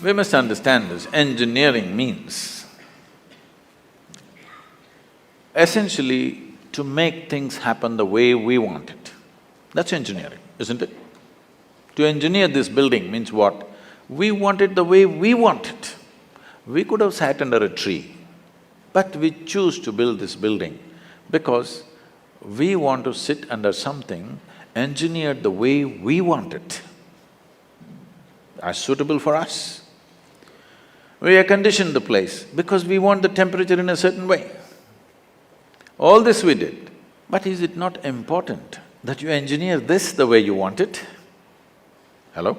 We must understand this. Engineering means essentially to make things happen the way we want it. That's engineering, isn't it? To engineer this building means what? We want it the way we want it. We could have sat under a tree, but we choose to build this building because we want to sit under something engineered the way we want it, as suitable for us. We air conditioned the place because we want the temperature in a certain way. All this we did, but is it not important that you engineer this the way you want it? Hello?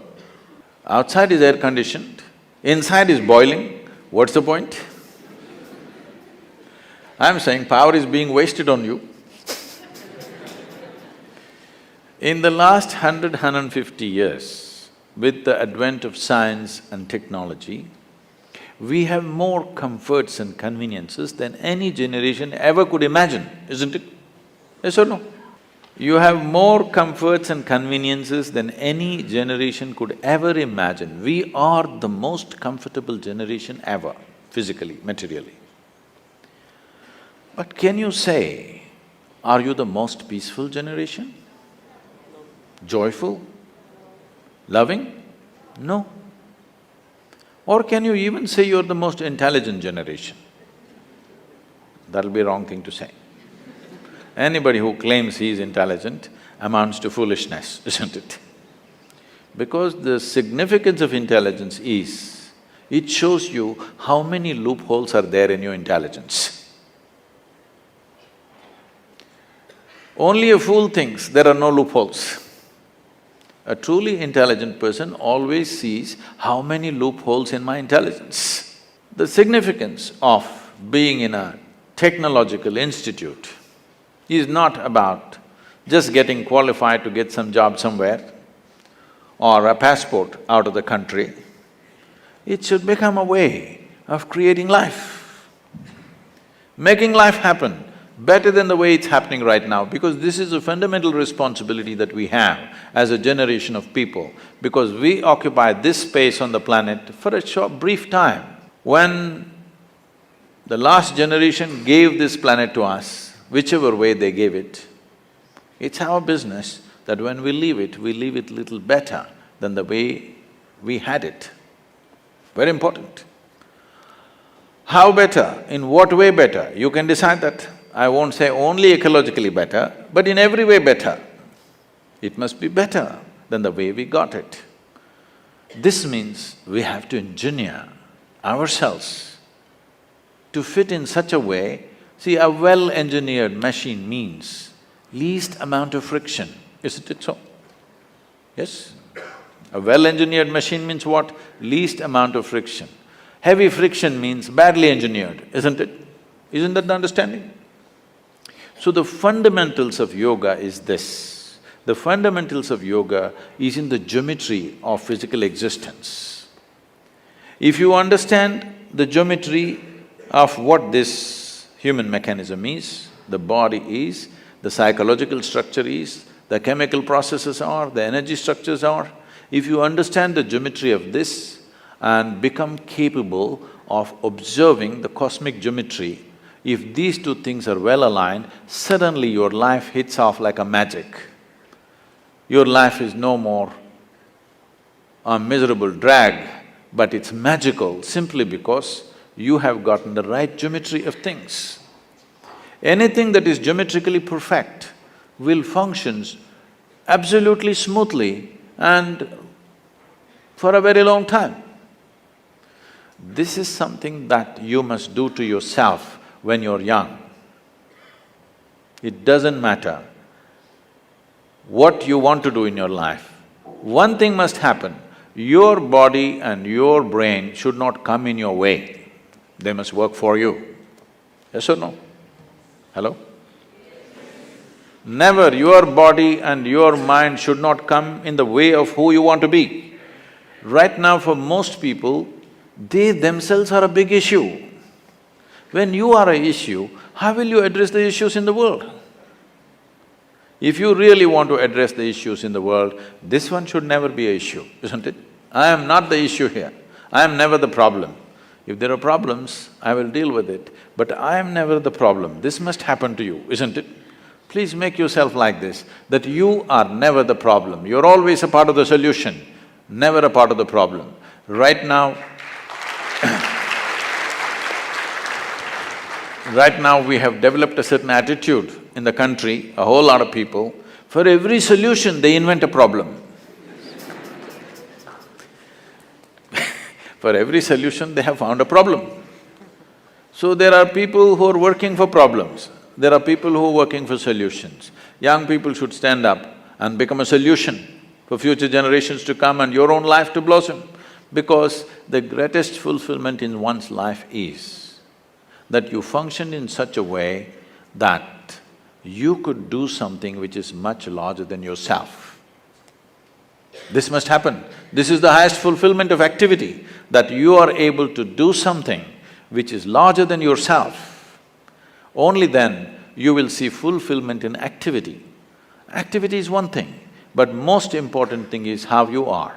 Outside is air conditioned, inside is boiling, what's the point? I'm saying power is being wasted on you. In the last 150 years, with the advent of science and technology, we have more comforts and conveniences than any generation ever could imagine, isn't it? Yes or no? You have more comforts and conveniences than any generation could ever imagine. We are the most comfortable generation ever, physically, materially. But can you say, are you the most peaceful generation? Joyful? Loving? No. Or can you even say you're the most intelligent generation? That'll be a wrong thing to say. Anybody who claims he is intelligent amounts to foolishness, isn't it? Because the significance of intelligence is, it shows you how many loopholes are there in your intelligence. Only a fool thinks there are no loopholes. A truly intelligent person always sees how many loopholes in my intelligence. The significance of being in a technological institute is not about just getting qualified to get some job somewhere or a passport out of the country. It should become a way of creating life, making life happen better than the way it's happening right now, because this is a fundamental responsibility that we have as a generation of people, because we occupy this space on the planet for a short, brief time. When the last generation gave this planet to us, whichever way they gave it, it's our business that when we leave it little better than the way we had it. Very important. How better? In what way better? You can decide that. I won't say only ecologically better, but in every way better. It must be better than the way we got it. This means we have to engineer ourselves to fit in such a way. See, a well-engineered machine means least amount of friction, isn't it so? Yes? A well-engineered machine means what? Least amount of friction. Heavy friction means badly engineered, isn't it? Isn't that the understanding? So the fundamentals of yoga is this. The fundamentals of yoga is in the geometry of physical existence. If you understand the geometry of what this human mechanism is, the body is, the psychological structure is, the chemical processes are, the energy structures are, if you understand the geometry of this and become capable of observing the cosmic geometry, if these two things are well aligned, suddenly your life hits off like a magic. Your life is no more a miserable drag, but it's magical simply because you have gotten the right geometry of things. Anything that is geometrically perfect will function absolutely smoothly and for a very long time. This is something that you must do to yourself when you're young. It doesn't matter what you want to do in your life. One thing must happen, your body and your brain should not come in your way. They must work for you. Yes or no? Hello? Never your body and your mind should not come in the way of who you want to be. Right now for most people, they themselves are a big issue. When you are an issue, how will you address the issues in the world? If you really want to address the issues in the world, this one should never be an issue, isn't it? I am not the issue here. I am never the problem. If there are problems, I will deal with it, but I am never the problem. This must happen to you, isn't it? Please make yourself like this, that you are never the problem. You're always a part of the solution, never a part of the problem. Right now, right now we have developed a certain attitude in the country, a whole lot of people, for every solution they invent a problem. For every solution they have found a problem. So there are people who are working for problems, there are people who are working for solutions. Young people should stand up and become a solution for future generations to come and your own life to blossom. Because the greatest fulfillment in one's life is that you function in such a way that you could do something which is much larger than yourself. This must happen. This is the highest fulfillment of activity, that you are able to do something which is larger than yourself. Only then you will see fulfillment in activity. Activity is one thing, but most important thing is how you are.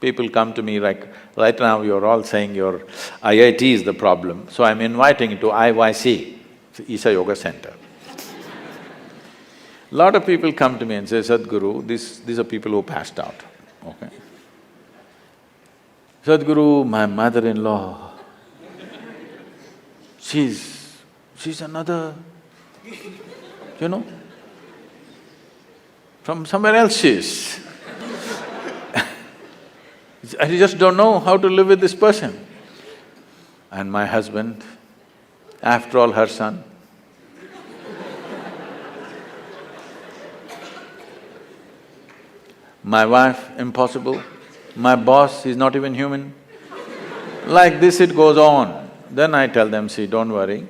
People come to me like, right now you're all saying your IIT is the problem, so I'm inviting you to IYC, Isha Yoga Center. Lot of people come to me and say, Sadhguru, these are people who passed out, okay? Sadhguru, my mother-in-law, she's another, you know, from somewhere else she is. I just don't know how to live with this person. And my husband, after all, her son. My wife, impossible. My boss, he's not even human. Like this it goes on. Then I tell them, see, don't worry.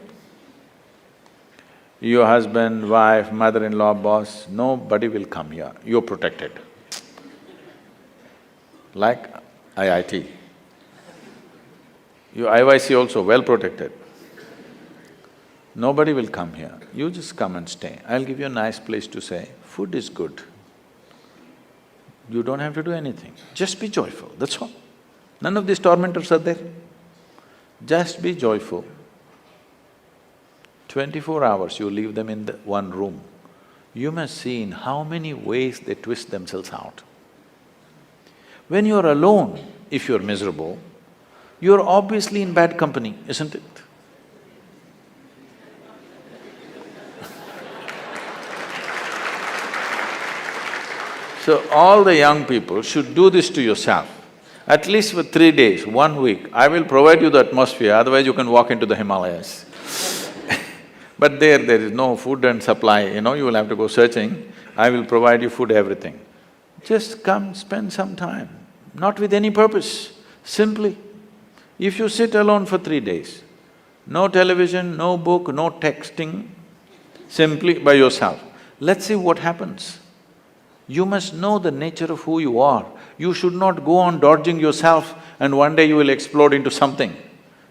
Your husband, wife, mother-in-law, boss, nobody will come here, you're protected. Like IIT. Your IYC also well protected. Nobody will come here, you just come and stay. I'll give you a nice place to stay, food is good. You don't have to do anything, just be joyful, that's all. None of these tormentors are there. Just be joyful. 24 hours you leave them in the one room, you must see in how many ways they twist themselves out. When you're alone, if you're miserable, you're obviously in bad company, isn't it? So all the young people should do this to yourself. At least for 3 days, 1 week, I will provide you the atmosphere, otherwise you can walk into the Himalayas. But there is no food and supply, you know, you will have to go searching. I will provide you food, everything. Just come, spend some time, not with any purpose, simply. If you sit alone for 3 days, no television, no book, no texting, simply by yourself, let's see what happens. You must know the nature of who you are. You should not go on dodging yourself and one day you will explode into something.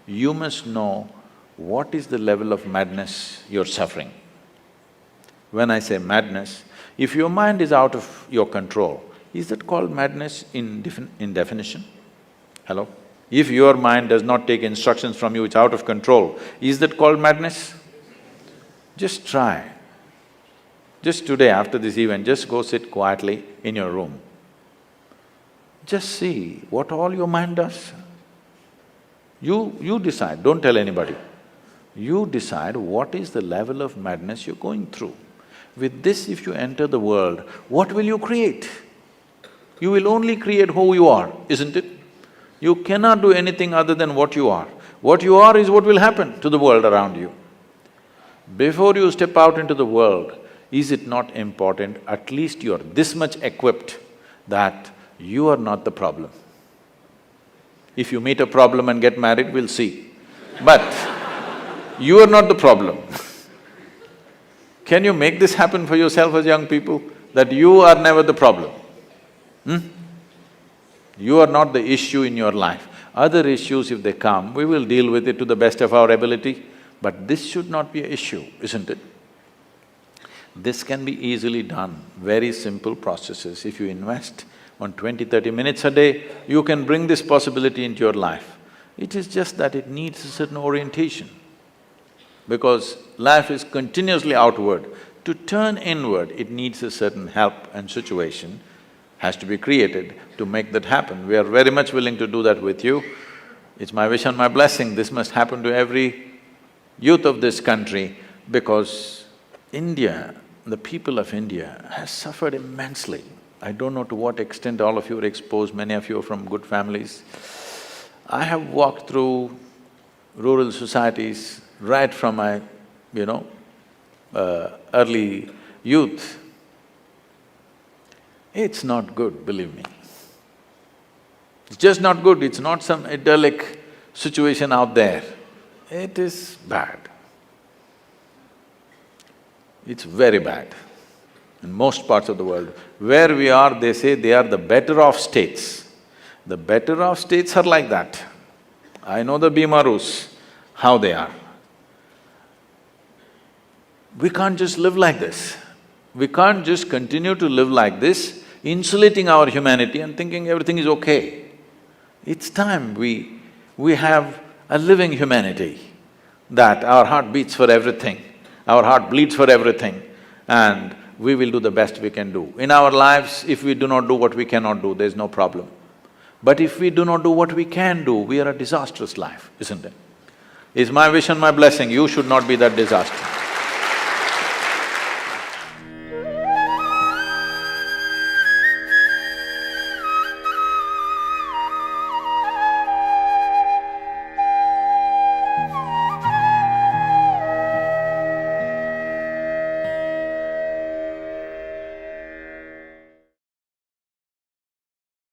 You must know what is the level of madness you're suffering. When I say madness, if your mind is out of your control, is that called madness in definition? Hello? If your mind does not take instructions from you, it's out of control, is that called madness? Just try. Just today after this event, just go sit quietly in your room. Just see what all your mind does. You decide, don't tell anybody. You decide what is the level of madness you're going through. With this, if you enter the world, what will you create? You will only create who you are, isn't it? You cannot do anything other than what you are. What you are is what will happen to the world around you. Before you step out into the world, is it not important, at least you're this much equipped that you are not the problem. If you meet a problem and get married, we'll see. But you are not the problem. Can you make this happen for yourself as young people, that you are never the problem? You are not the issue in your life. Other issues, if they come, we will deal with it to the best of our ability, but this should not be an issue, isn't it? This can be easily done, very simple processes. If you invest on 20, 30 minutes a day, you can bring this possibility into your life. It is just that it needs a certain orientation. Because life is continuously outward. To turn inward, it needs a certain help and situation has to be created to make that happen. We are very much willing to do that with you. It's my wish and my blessing, this must happen to every youth of this country because India, the people of India has suffered immensely. I don't know to what extent all of you are exposed, many of you are from good families. I have walked through rural societies right from my, early youth. It's not good, believe me. It's just not good, it's not some idyllic situation out there. It is bad. It's very bad in most parts of the world. Where we are, they say they are the better off states. The better off states are like that. I know the Bimarus, how they are. We can't just live like this. We can't just continue to live like this, insulating our humanity and thinking everything is okay. It's time we have a living humanity, that our heart beats for everything, our heart bleeds for everything, and we will do the best we can do. In our lives, if we do not do what we cannot do, there's no problem. But if we do not do what we can do, we are a disastrous life, isn't it? It's my wish and my blessing, you should not be that disaster.